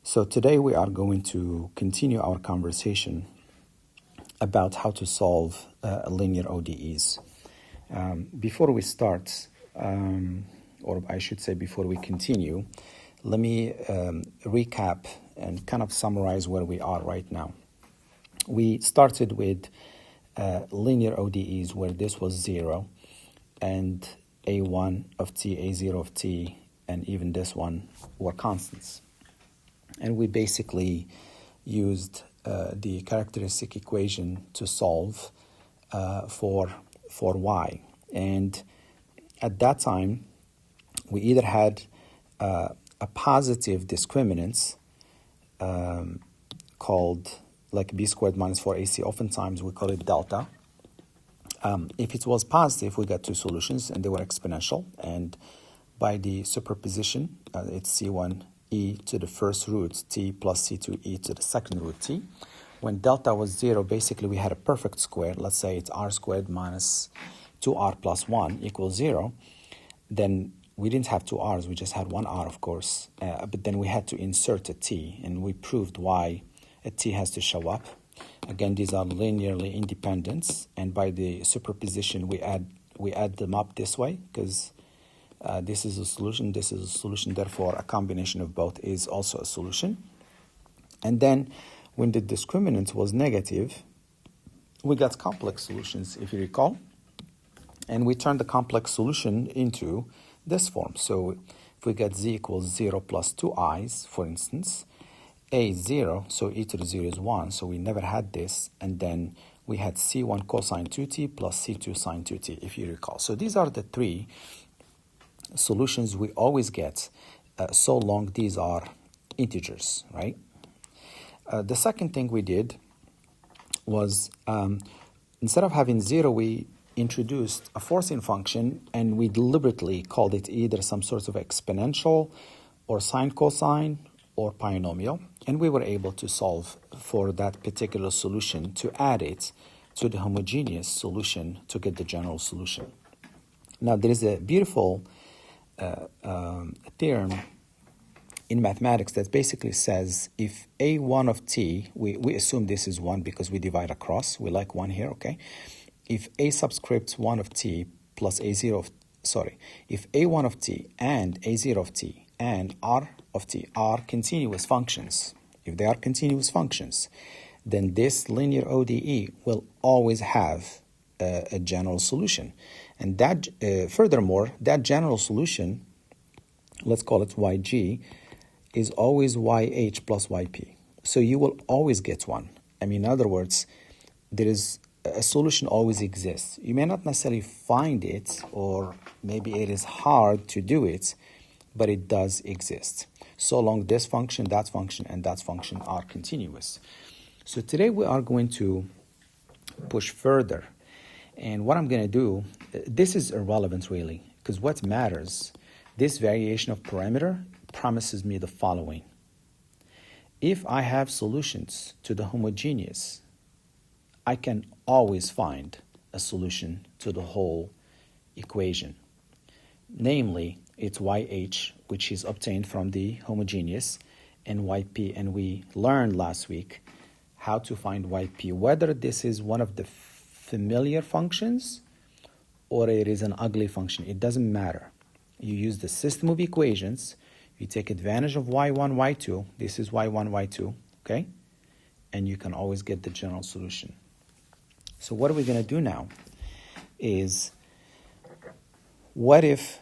So today we are going to continue our conversation about how to solve linear ODEs. Before we start, or I should say before we continue, let me recap and kind of summarize where we are right now. We started with linear ODEs where this was 0 and A1 of t, A0 of t, and even this one were constants. And we basically used the characteristic equation to solve for y. And at that time, we either had a positive discriminant called like b squared minus 4ac. Oftentimes we call it delta. If it was positive, we got two solutions, and they were exponential. And by the superposition, it's c1 e to the first root t plus c2 e to the second root t. When delta was 0, basically we had a perfect square. Let's say it's r squared minus 2r plus 1 equals 0. Then we didn't have two r's, we just had one r, of course. But then we had to insert a t, and we proved why a t has to show up. Again, these are linearly independent, and by the superposition we add them up this way, because this is a solution, this is a solution, therefore a combination of both is also a solution. And then when the discriminant was negative, we got complex solutions, if you recall. And we turned the complex solution into this form. So if we get z equals 0 plus 2i's, for instance, a is 0, so e to the 0 is 1, so we never had this. And then we had c1 cosine 2t plus c2 sine 2t, if you recall. So these are the three solutions we always get so long these are integers, right? The second thing we did was instead of having 0, we introduced a forcing function, and we deliberately called it either some sort of exponential or sine cosine or polynomial, and we were able to solve for that particular solution to add it to the homogeneous solution to get the general solution. Now there is a beautiful theorem in mathematics that basically says if a1 of t, we assume this is 1 because we divide across, we like 1 here, okay? If a subscript 1 of t plus a0 of, if a1 of t and a0 of t and r of t are continuous functions, if they are continuous functions, then this linear ODE will always have a general solution. And that, furthermore, that general solution, let's call it YG, is always YH plus YP. So you will always get one. I mean, in other words, there is a solution always exists. You may not necessarily find it, or maybe it is hard to do it, but it does exist. So long this function, that function, and that function are continuous. So today we are going to push further. And what I'm going to do, this is irrelevant really, because what matters, this variation of parameter promises me the following. If I have solutions to the homogeneous, I can always find a solution to the whole equation. Namely, it's YH, which is obtained from the homogeneous, and YP, and we learned last week how to find YP, whether this is one of the familiar functions or it is an ugly function. It doesn't matter. You use the system of equations, you take advantage of y1, y2, this is y1, y2, okay? And you can always get the general solution. So what are we going to do now is, what if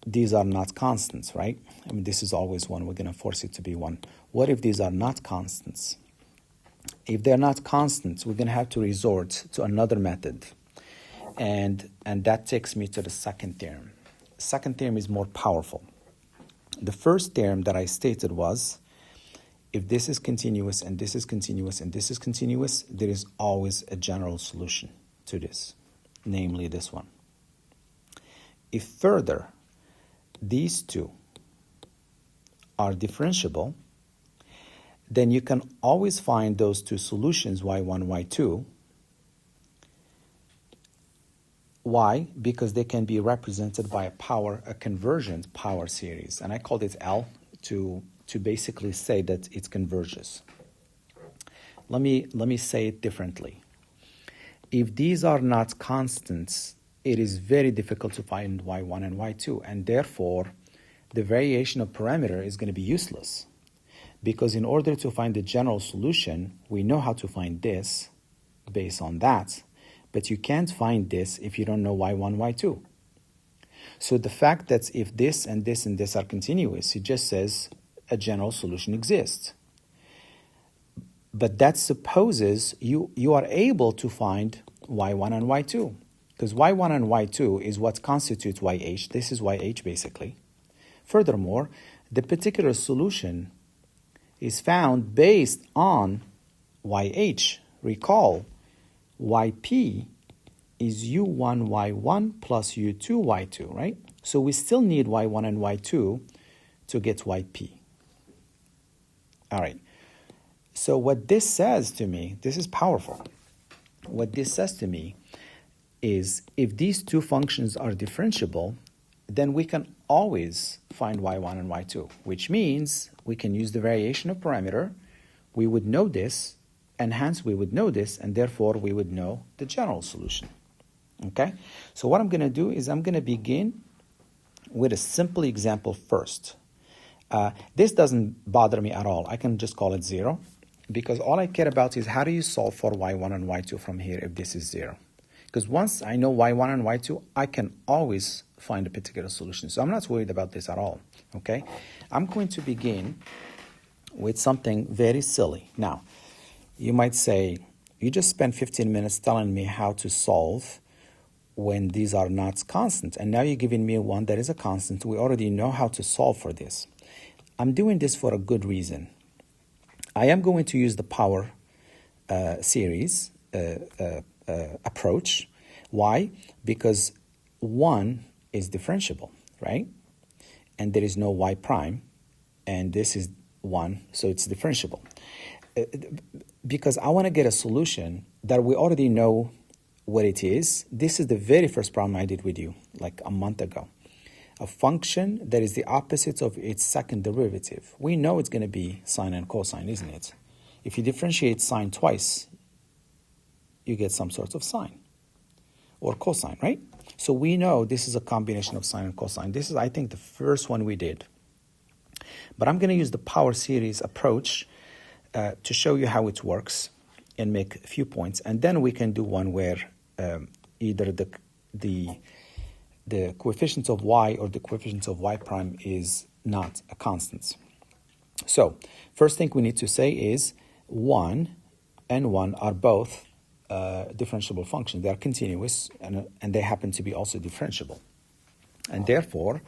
these are not constants, right? I mean, this is always 1. We're going to force it to be 1. What if these are not constants? If they're not constants, we're going to have to resort to another method. And that takes me to the second theorem. The second theorem is more powerful. The first theorem that I stated was, if this is continuous and this is continuous and this is continuous, there is always a general solution to this, namely this one. If further, these two are differentiable, then you can always find those two solutions, y1, y2. Why? Because they can be represented by a convergent power series. And I called it L to to basically say that it converges. Let me say it differently. If these are not constants, it is very difficult to find y1 and y2, and therefore the variation of parameter is going to be useless. Because in order to find the general solution, we know how to find this based on that, but you can't find this if you don't know y1, y2. So the fact that if this and this and this are continuous, it just says a general solution exists. But that supposes you are able to find y1 and y2, because y1 and y2 is what constitutes yh. This is yh basically. Furthermore, the particular solution is found based on yh. Recall, yp is u1 y1 plus u2 y2, right? So we still need y1 and y2 to get yp. All right. So what this says to me, this is powerful. What this says to me is if these two functions are differentiable, then we can always find y1 and y2, which means we can use the variation of parameter. We would know this, and hence we would know this, and therefore we would know the general solution. Okay? So what I'm going to do is I'm going to begin with a simple example first. This doesn't bother me at all. I can just call it 0, because all I care about is how do you solve for y1 and y2 from here if this is 0. Because once I know y1 and y2, I can always find a particular solution. So I'm not worried about this at all. Okay? I'm going to begin with something very silly. Now, you might say, you just spent 15 minutes telling me how to solve when these are not constant, and now you're giving me one that is a constant. We already know how to solve for this. I'm doing this for a good reason. I am going to use the power series approach. Why? Because 1 is differentiable, right? And there is no y prime, and this is 1, so it's differentiable. Because I want to get a solution that we already know what it is. This is the very first problem I did with you, like a month ago. A function that is the opposite of its second derivative. We know it's going to be sine and cosine, isn't it? If you differentiate sine twice, you get some sort of sine or cosine, right? So we know this is a combination of sine and cosine. This is, I think, the first one we did. But I'm going to use the power series approach to show you how it works and make a few points. And then we can do one where either the coefficient of y or the coefficient of y prime is not a constant. So, first thing we need to say is 1 and 1 are both differentiable functions. They are continuous, and they happen to be also differentiable. And therefore,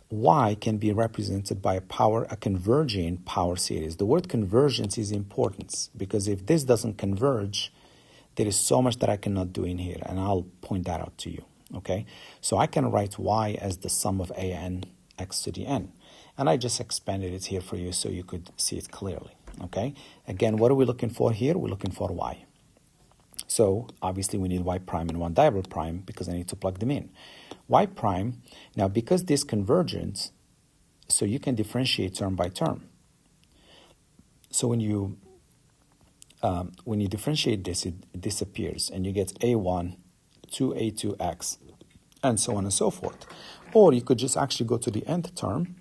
y can be represented by a converging power series. The word convergence is important, because if this doesn't converge, there is so much that I cannot do in here, and I'll point that out to you. Okay, so I can write y as the sum of a n x to the n, and I just expanded it here for you so you could see it clearly. Okay, again, what are we looking for here? We're looking for y. So obviously we need y prime and 1 diagonal prime because I need to plug them in. Y prime, now because this convergent, so you can differentiate term by term. So when you differentiate this, it disappears, and you get a1 2a2x, and so on and so forth. Or you could just actually go to the nth term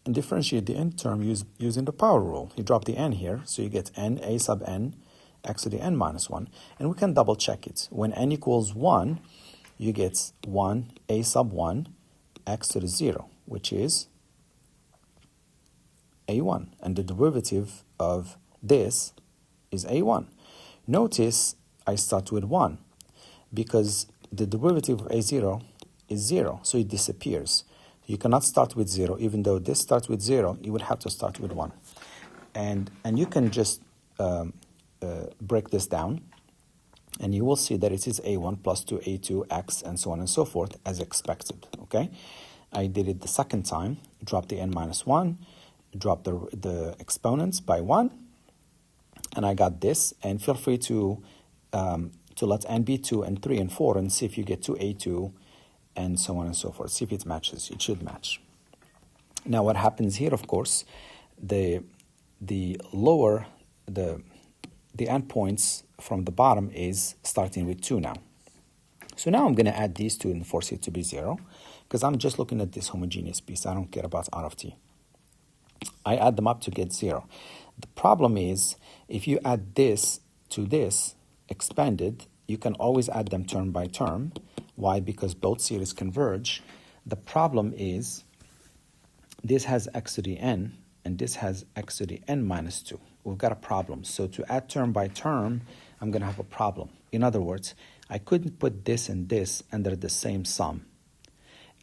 and differentiate the nth term using the power rule. You drop the n here, so you get n a sub n x to the n minus 1. And we can double check it. When n equals 1, you get 1 a sub 1 x to the 0, which is a1. And the derivative of this is a1. Notice I start with 1, because the derivative of a0 is 0, so it disappears. You cannot start with 0. Even though this starts with 0, you would have to start with 1. And you can just break this down, and you will see that it is a1 plus 2a2x, and so on and so forth, as expected. Okay, I did it the second time. Drop the n minus 1, drop the exponents by 1, and I got this. And feel free to let n be 2 and 3 and 4, and see if you get 2a2, and so on and so forth. See if it matches. It should match. Now what happens here, of course, the lower the endpoints from the bottom is starting with 2 now. So now I'm going to add these two and force it to be 0, because I'm just looking at this homogeneous piece. I don't care about R of t. I add them up to get 0. The problem is, if you add this to this expanded, you can always add them term by term. Why? Because both series converge. The problem is, this has x to the n, and this has x to the n minus 2. We've got a problem. So to add term by term, I'm going to have a problem. In other words, I couldn't put this and this under the same sum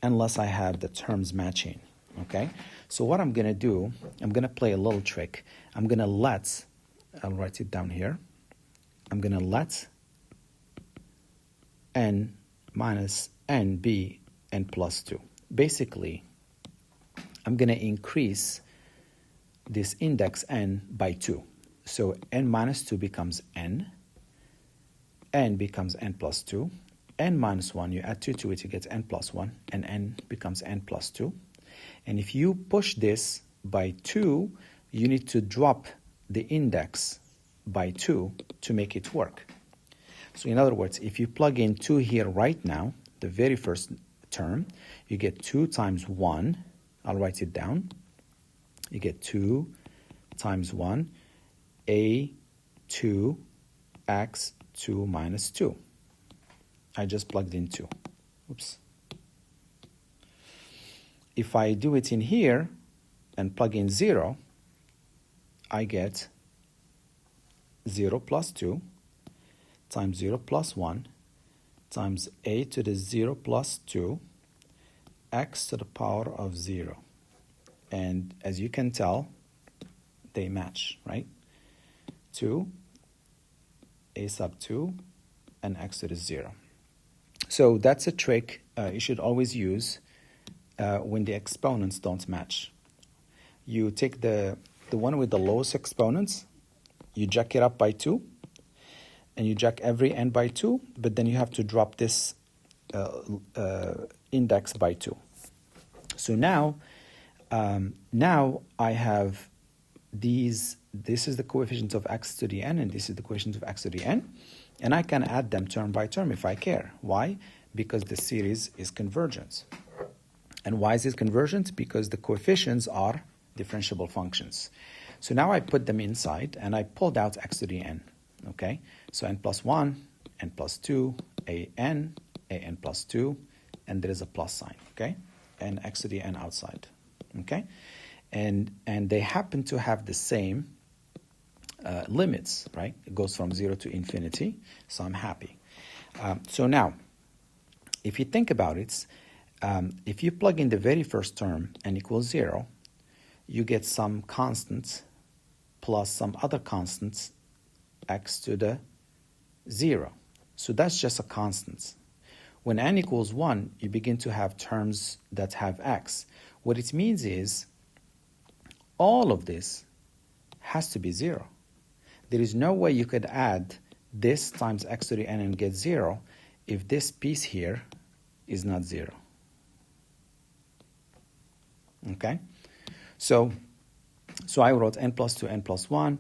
unless I have the terms matching, okay? So what I'm going to do, I'm going to play a little trick. I'm going to I'll write it down here. I'm going to let n minus n be n plus 2. Basically, I'm going to increase this index n by 2. So n minus 2 becomes n becomes n plus 2, n minus 1, you add 2 to it, you get n plus 1, and n becomes n plus 2. And if you push this by 2, you need to drop the index by 2 to make it work. So in other words, if you plug in 2 here right now, the very first term, you get 2 times 1, I'll write it down, you get 2 times 1, a2 x 2 minus 2. I just plugged in 2. Oops. If I do it in here and plug in 0, I get 0 plus 2 times 0 plus 1 times a to the 0 plus 2 x to the power of 0. And as you can tell, they match, right? 2, a sub 2, and x to the 0. So that's a trick you should always use when the exponents don't match. You take the one with the lowest exponents, you jack it up by 2, and you jack every n by 2, but then you have to drop this index by 2. So now I have these. This is the coefficient of x to the n, and this is the coefficient of x to the n, and I can add them term by term if I care. Why? Because the series is convergent. And why is it convergent? Because the coefficients are differentiable functions. So now I put them inside, and I pulled out x to the n, okay? So n plus 1, n plus 2, an plus 2, and there is a plus sign, okay? And x to the n outside, okay? And they happen to have the same limits, right? It goes from 0 to infinity, so I'm happy. So now, if you think about it, if you plug in the very first term n equals 0, you get some constants plus some other constants, x to the 0. So that's just a constant. When n equals 1, you begin to have terms that have x. What it means is all of this has to be 0. There is no way you could add this times x to the n and get 0 if this piece here is not 0. Okay? So I wrote n plus 2, n plus 1,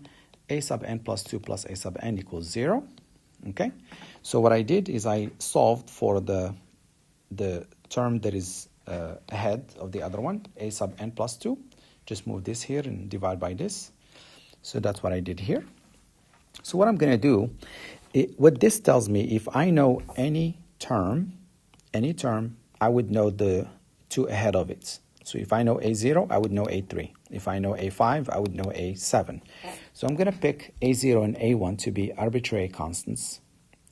a sub n plus 2 plus a sub n equals 0. Okay? So what I did is I solved for the term that is ahead of the other one, a sub n plus 2. Just move this here and divide by this. So that's what I did here. So what I'm going to do, what this tells me, if I know any term, I would know the 2 ahead of it. So if I know A0, I would know A3. If I know A5, I would know A7. So I'm going to pick A0 and A1 to be arbitrary constants.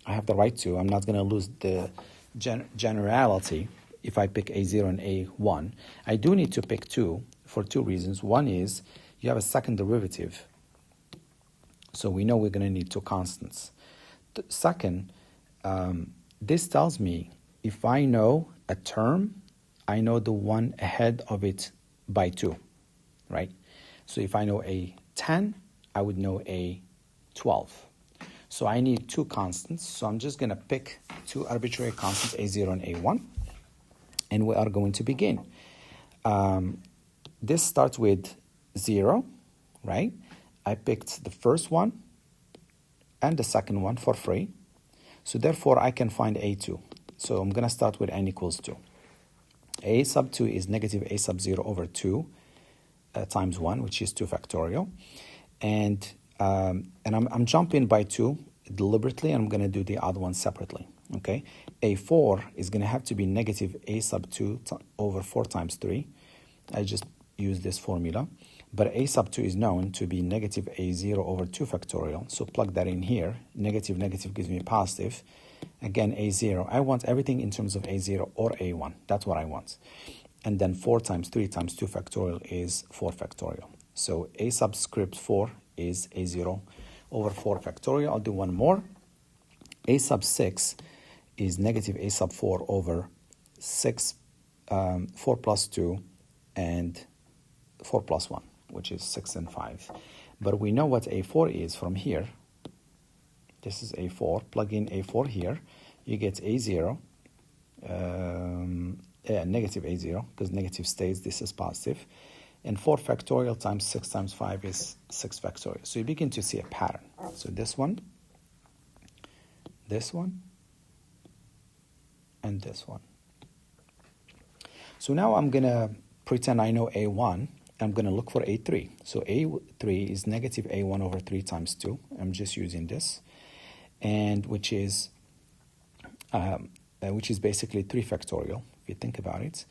I have the right to. I'm not going to lose the generality if I pick A0 and A1. I do need to pick 2 for 2 reasons. One is you have a second derivative. So we know we're going to need 2 constants. Second, this tells me if I know a term, I know the one ahead of it by 2, right? So if I know A10, I would know A12. So I need 2 constants. So I'm just going to pick 2 arbitrary constants, A0 and A1, and we are going to begin. This starts with 0, right? I picked the first one and the second one for free. So therefore, I can find A2. So I'm going to start with n equals 2. A sub 2 is negative A sub 0 over 2 times 1, which is 2 factorial. And I'm jumping by 2 deliberately, and I'm going to do the other one separately. Okay, A4 is going to have to be negative A sub 2 over 4 times 3. I just use this formula. But A sub 2 is known to be negative A0 over 2 factorial. So plug that in here. Negative, negative gives me positive. Again, A0. I want everything in terms of A0 or A1. That's what I want. And then 4 times 3 times 2 factorial is 4 factorial. So A subscript 4 is A0 over 4 factorial. I'll do one more. A sub 6 is negative A sub 4 over 6, 4 plus 2, and 4 plus 1, which is 6 and 5. But we know what A4 is from here. This is A4. Plug in A4 here. You get A0, negative A0, because negative stays. This is positive. And 4 factorial times 6 times 5 is 6 factorial. So you begin to see a pattern. So this one, and this one. So now I'm going to pretend I know A1. I'm going to look for A3. So A3 is negative A1 over 3 times 2. I'm just using this. And which is basically 3 factorial, if you think about it.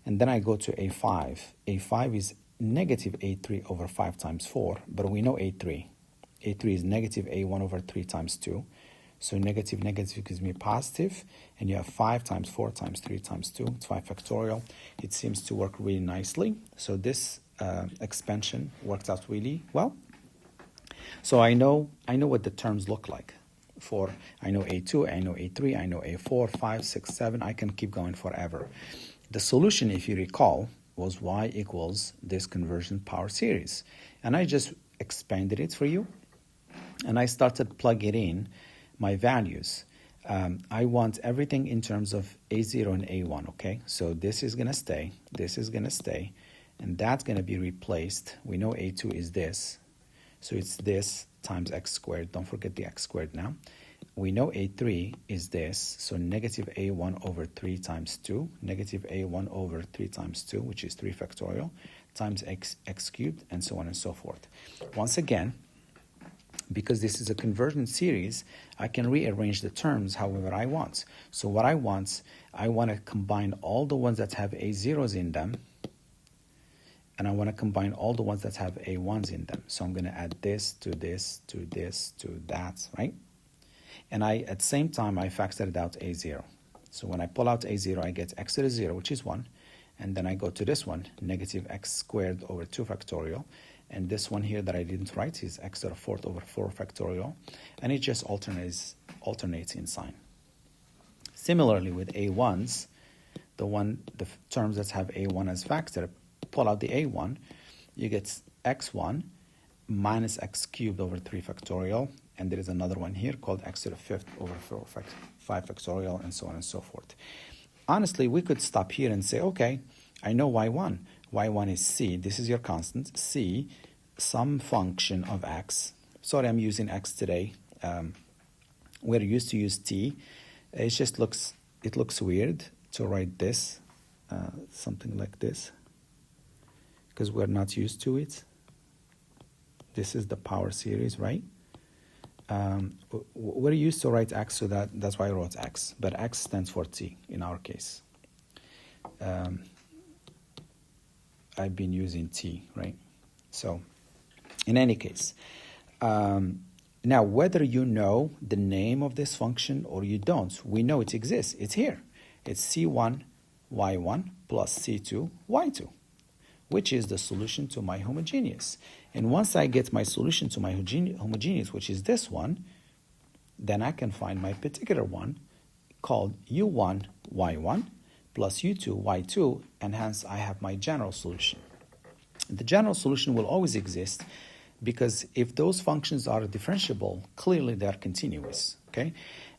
And then I go to A5. A5 is negative A3 over 5 times 4, but we know A3. A3 is negative A1 over 3 times 2. So negative, negative gives me positive, and you have 5 times 4 times 3 times 2. It's 5 factorial. It seems to work really nicely. So this expansion worked out really well. So I know what the terms look like. I know A2, I know A3, I know A4, 5, 6, 7. I can keep going forever. The solution, if you recall, was y equals this convergent power series. And I just expanded it for you. And I started plugging in my values. I want everything in terms of A0 and A1, okay? So this is going to stay, this is going to stay, and that's going to be replaced. We know A2 is this, so it's this times x squared. Don't forget the x squared now. We know A3 is this, so negative A1 over 3 times 2, negative A1 over 3 times 2, which is 3 factorial, times x cubed, and so on and so forth. Once again, because this is a convergent series, I can rearrange the terms however I want. So what I want to combine all the ones that have A0s in them, and I want to combine all the ones that have A1s in them. So I'm going to add this to this to this to that, right? And at the same time, I factored out A0. So when I pull out A0, I get x to the 0, which is 1. And then I go to this one, negative x squared over 2 factorial. And this one here that I didn't write is x to the 4th over 4 factorial. And it just alternates in sign. Similarly with A1s, the terms that have A1 as factor, pull out the A1, you get x1 minus x cubed over 3 factorial. And there is another one here called x to the 5th over 5 factorial, and so on and so forth. Honestly, we could stop here and say, okay, I know y1. y1 is c. This is your constant. C, some function of x. Sorry, I'm using x today. We're used to use t. It looks weird to write this, something like this, because we're not used to it. This is the power series, right? We're used to write x, so that's why I wrote x. But x stands for t in our case. I've been using t, right? So, in any case, now whether you know the name of this function or you don't, we know it exists. It's here. It's c1 y1 plus c2 y2, which is the solution to my homogeneous. And once I get my solution to my homogeneous, which is this one, then I can find my particular one called u1 y1 plus u2 y2, and hence I have my general solution. The general solution will always exist because if those functions are differentiable, clearly they are continuous, okay?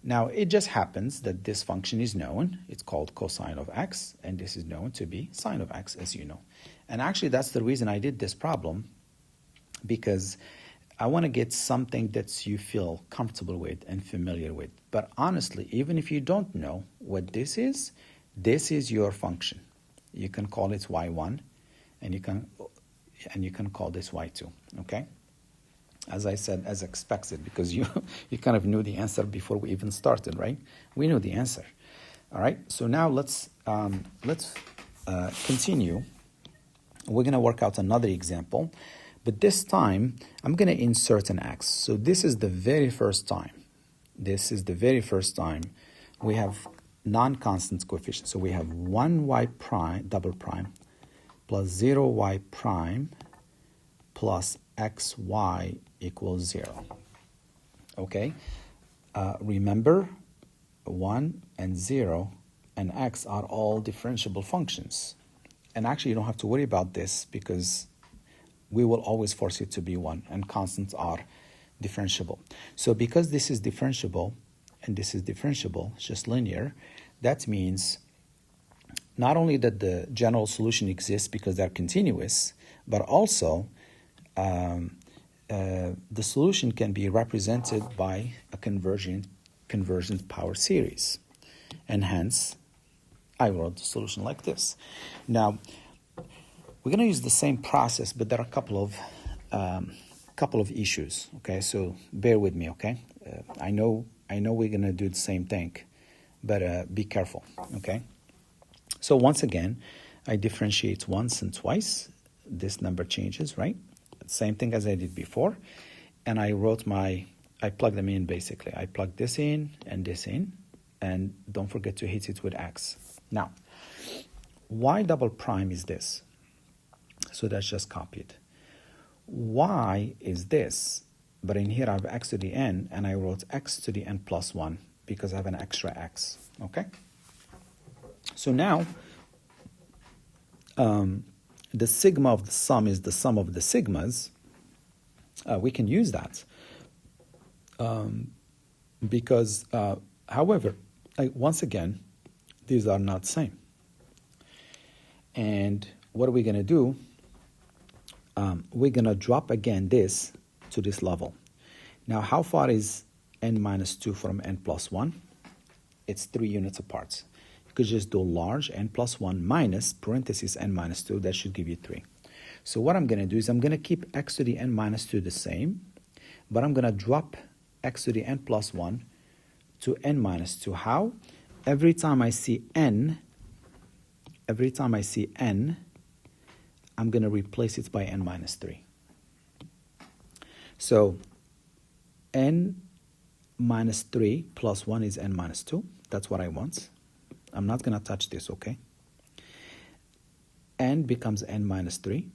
Now, it just happens that this function is known. It's called cosine of x, and this is known to be sine of x, as you know. And actually, that's the reason I did this problem, because I want to get something that you feel comfortable with and familiar with. But honestly, even if you don't know what this is your function. You can call it y1, and you can call this y2. Okay? As I said, as expected, because you kind of knew the answer before we even started, right? We knew the answer. All right. So now let's continue. We're going to work out another example, but this time I'm going to insert an x. So this is the very first time. This is the very first time we have non-constant coefficients. So we have 1y prime, double prime, plus 0y prime, plus xy equals 0. Okay? Remember, 1 and 0 and x are all differentiable functions. And actually, you don't have to worry about this because we will always force it to be 1, and constants are differentiable. So because this is differentiable and this is differentiable, it's just linear, that means not only that the general solution exists because they're continuous, but also the solution can be represented by a convergent power series. And hence, I wrote the solution like this. Now, we're going to use the same process, but there are a couple of issues. Okay, so bear with me. Okay, I know we're going to do the same thing, but be careful. Okay, so once again, I differentiate once and twice. This number changes, right? Same thing as I did before, and I plug them in basically. I plug this in and this in, and don't forget to hit it with x. Now, y double prime is this. So that's just copied. Y is this, but in here I have x to the n, and I wrote x to the n plus 1 because I have an extra x, okay? So now, the sigma of the sum is the sum of the sigmas. We can use that because, however, once again, these are not the same. And what are we going to do? We're going to drop again this to this level. Now, how far is n minus 2 from n plus 1? It's 3 units apart. You could just do large n plus 1 minus parentheses n minus 2. That should give you 3. So what I'm going to do is I'm going to keep x to the n minus 2 the same, but I'm going to drop x to the n plus 1 to n minus 2. How? Every time I see n, I'm going to replace it by n minus 3. So n minus 3 plus 1 is n minus 2. That's what I want. I'm not going to touch this, okay? N becomes n minus 3.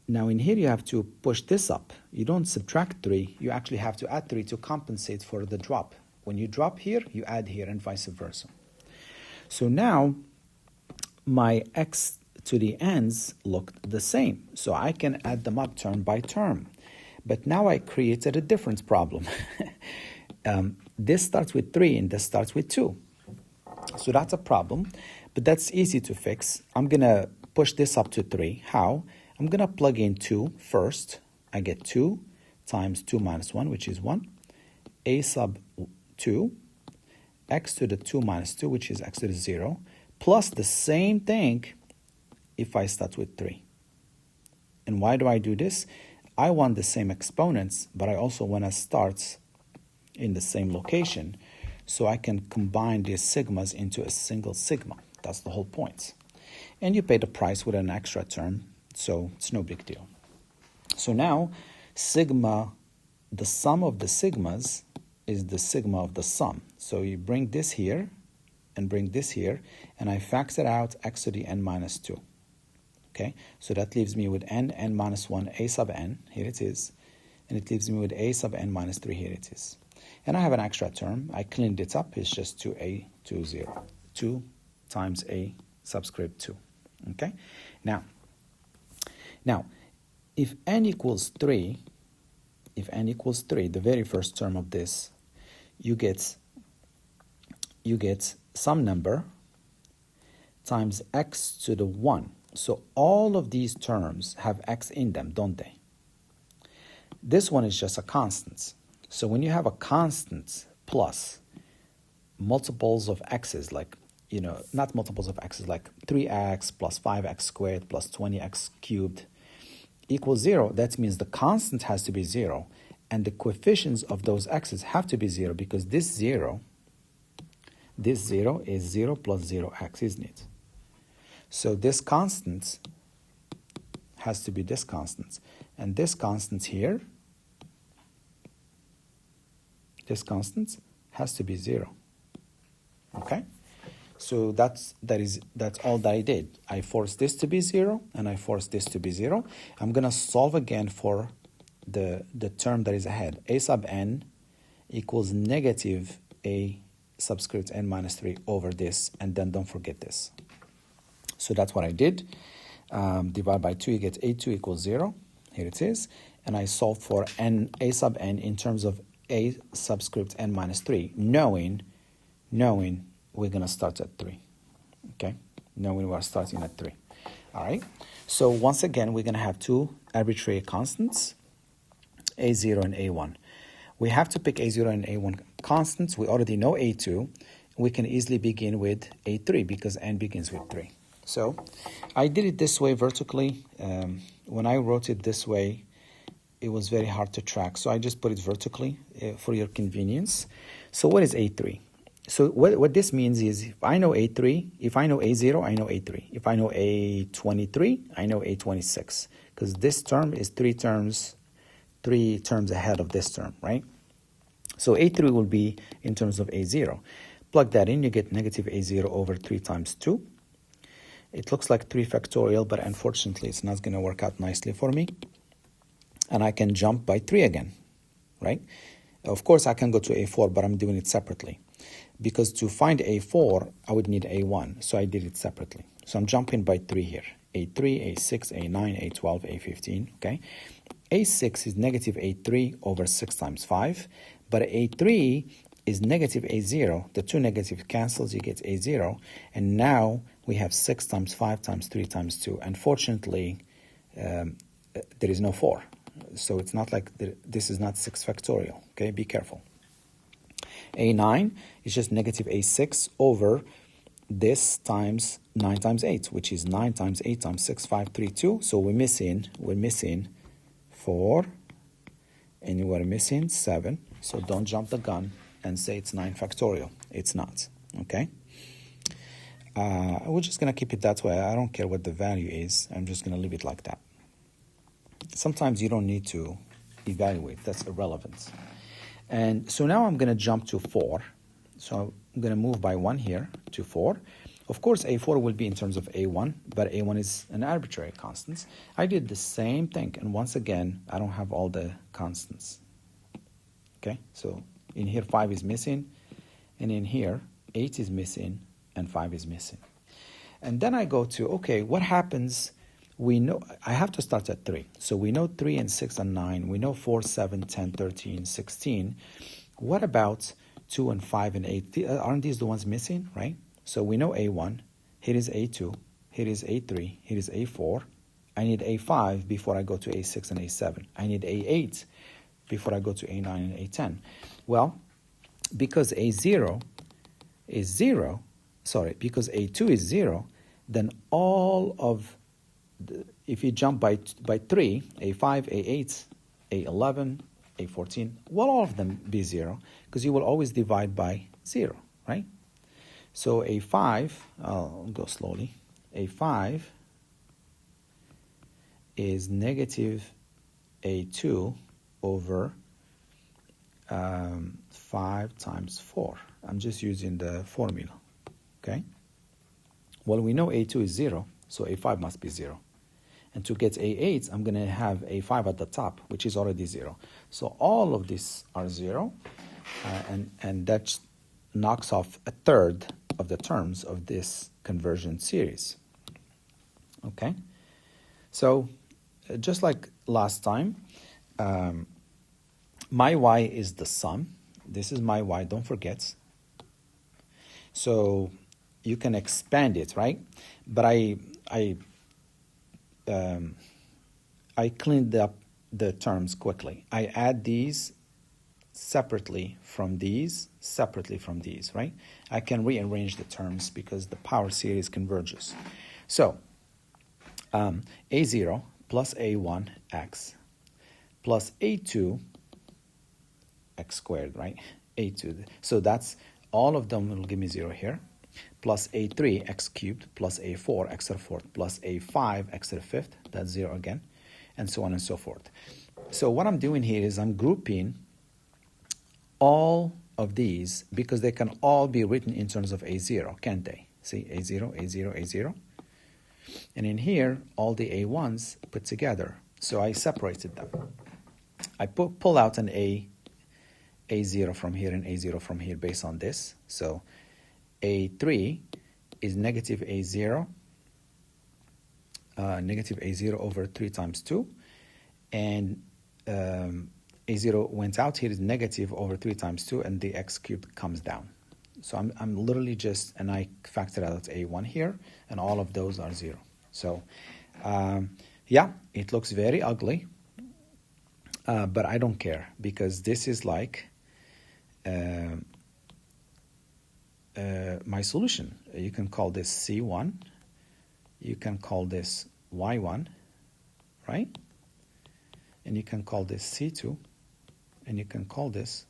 Now in here you have to push this up. You don't subtract 3. You actually have to add 3 to compensate for the drop. When you drop here, you add here, and vice versa. So now my x to the n's look the same. So I can add them up term by term. But now I created a different problem. This starts with 3 and this starts with 2. So that's a problem, but that's easy to fix. I'm going to push this up to 3. How? I'm going to plug in 2 first. I get 2 times 2 minus 1, which is 1. A sub 2, x to the 2 minus 2, which is x to the 0, plus the same thing if I start with 3. And why do I do this? I want the same exponents, but I also want to start in the same location so I can combine these sigmas into a single sigma. That's the whole point. And you pay the price with an extra term, so it's no big deal. So now, sigma, the sum of the sigmas is the sigma of the sum. So you bring this here and bring this here, and I factor out x to the n minus 2. Okay, so that leaves me with n minus 1, a sub n, here it is, and it leaves me with a sub n minus 3, here it is. And I have an extra term. I cleaned it up. It's just 2a, 2, 0. 2 times a subscript 2. Okay? Now, if n equals 3, the very first term of this, you get some number times x to the 1, So all of these terms have x in them, don't they? This one is just a constant. So when you have a constant plus multiples of x's, like, not multiples of x's, like 3x plus 5x squared plus 20x cubed equals 0, that means the constant has to be 0, and the coefficients of those x's have to be 0, because this 0 is 0 plus 0x, isn't it? So this constant has to be this constant, and this constant here, this constant has to be 0. Okay? So that's all that I did. I forced this to be 0, and I forced this to be 0. I'm going to solve again for the term that is ahead. A sub n equals negative a subscript n minus 3 over this, and then don't forget this. So that's what I did. Divide by 2, you get a2 equals 0. Here it is. And I solved for a sub n in terms of a subscript n minus 3, knowing we're going to start at 3. Okay? Knowing we're starting at 3. All right? So once again, we're going to have two arbitrary constants, a0 and a1. We have to pick a0 and a1 constants. We already know a2. We can easily begin with a3 because n begins with 3. So I did it this way vertically. When I wrote it this way, it was very hard to track. So I just put it vertically for your convenience. So what is a3? So what this means is, if I know a3, if I know a0, I know a3. If I know a23, I know a26. Because this term is three terms ahead of this term, right? So a3 will be in terms of a0. Plug that in, you get negative a0 over 3 times 2. It looks like 3 factorial, but unfortunately it's not going to work out nicely for me. And I can jump by 3 again, right? Of course, I can go to a4, but I'm doing it separately. Because to find a4, I would need a1, so I did it separately. So I'm jumping by 3 here. a3, a6, a9, a12, a15, okay? a6 is negative a3 over 6 times 5, but a3 is negative a0. The two negatives cancels, you get a0, and now we have 6 times 5 times 3 times 2. Unfortunately, there is no 4. So it's not like this is not 6 factorial, okay? Be careful. a9 is just negative a6 over this times 9 times 8, which is 9 times 8 times 6, 5, 3, 2. So we're missing 4, and we're missing 7. So don't jump the gun and say it's 9 factorial. It's not, okay? We're just going to keep it that way. I don't care what the value is. I'm just going to leave it like that. Sometimes you don't need to evaluate. That's irrelevant. And so now I'm going to jump to 4. So I'm going to move by 1 here to 4. Of course, a4 will be in terms of a1, but a1 is an arbitrary constant. I did the same thing, and once again, I don't have all the constants. Okay, so in here 5 is missing, and in here 8 is missing, and 5 is missing. And then I go to, okay, what happens? We know I have to start at 3. So we know 3 and 6 and 9. We know 4, 7, 10, 13, 16. What about 2 and 5 and 8? Aren't these the ones missing, right? So we know a1. Here is a2. Here is a3. Here is a4. I need a5 before I go to a6 and a7. I need a8 before I go to a9 and a10. Well, because a0 is 0, because a2 is 0, then all of if you jump by 3, a5, a8, a11, a14, will all of them be 0? Because you will always divide by 0, right? So a5, I'll go slowly, a5 is negative a2 over 5 times 4. I'm just using the formula, okay? Well, we know a2 is 0, so a5 must be 0. And to get a8, I'm going to have a5 at the top, which is already 0. So all of these are 0, and that knocks off a third of the terms of this convergent series. Okay? So just like last time, my y is the sum. This is my y, don't forget. So you can expand it, right? But I I cleaned up the terms quickly. I add these separately from these, right? I can rearrange the terms because the power series converges. So, A0 plus A1 x plus A2 x squared, right? A2. So that's all of them will give me 0 here. Plus A3 x cubed plus A4 x to the fourth plus A5 x to the fifth. That's 0 again. And so on and so forth. So what I'm doing here is I'm grouping all of these because they can all be written in terms of A0, can't they? See, A0, A0, A0. And in here, all the A1s put together. So I separated them. I pull out an A0 from here and A0 from here based on this. So A3 is negative A0, negative A0 over 3 times 2. And A0 went out here is negative over 3 times 2, and the x cubed comes down. So I'm literally just, and I factor out A1 here, and all of those are 0. So, yeah, it looks very ugly, but I don't care because this is like my solution. You can call this C1, you can call this Y1, right? And you can call this C2, and you can call this,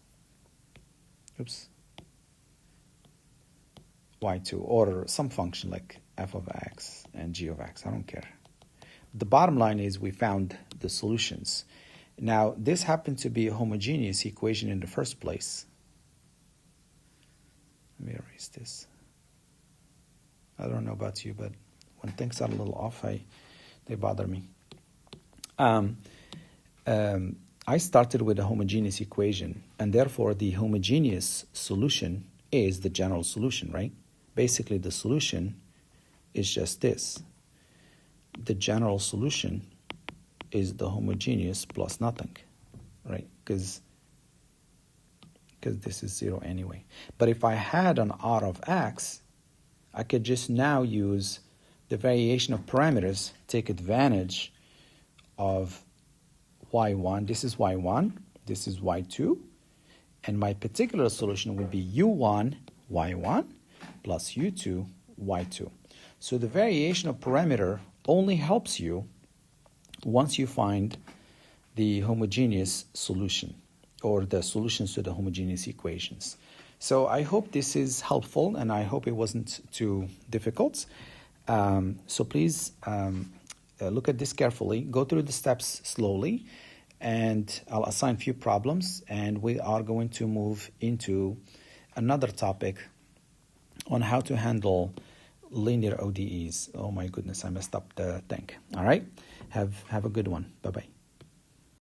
Y2, or some function like f of x and g of x. I don't care. The bottom line is we found the solutions. Now, this happened to be a homogeneous equation in the first place. Let me erase this. I don't know about you, but when things are a little off, they bother me. I started with a homogeneous equation, and therefore the homogeneous solution is the general solution, right? Basically, the solution is just this. The general solution is the homogeneous plus nothing, right? Because this is 0 anyway. But if I had an R of x, I could just now use the variation of parameters, take advantage of y1. This is y1, this is y2, and my particular solution would be u1 y1 plus u2 y2. So the variation of parameter only helps you once you find the homogeneous solution or the solutions to the homogeneous equations. So I hope this is helpful, and I hope it wasn't too difficult. So please look at this carefully, go through the steps slowly, and I'll assign a few problems, and we are going to move into another topic on how to handle linear ODEs. Oh my goodness, I messed up the thing. All right, have a good one. Bye-bye.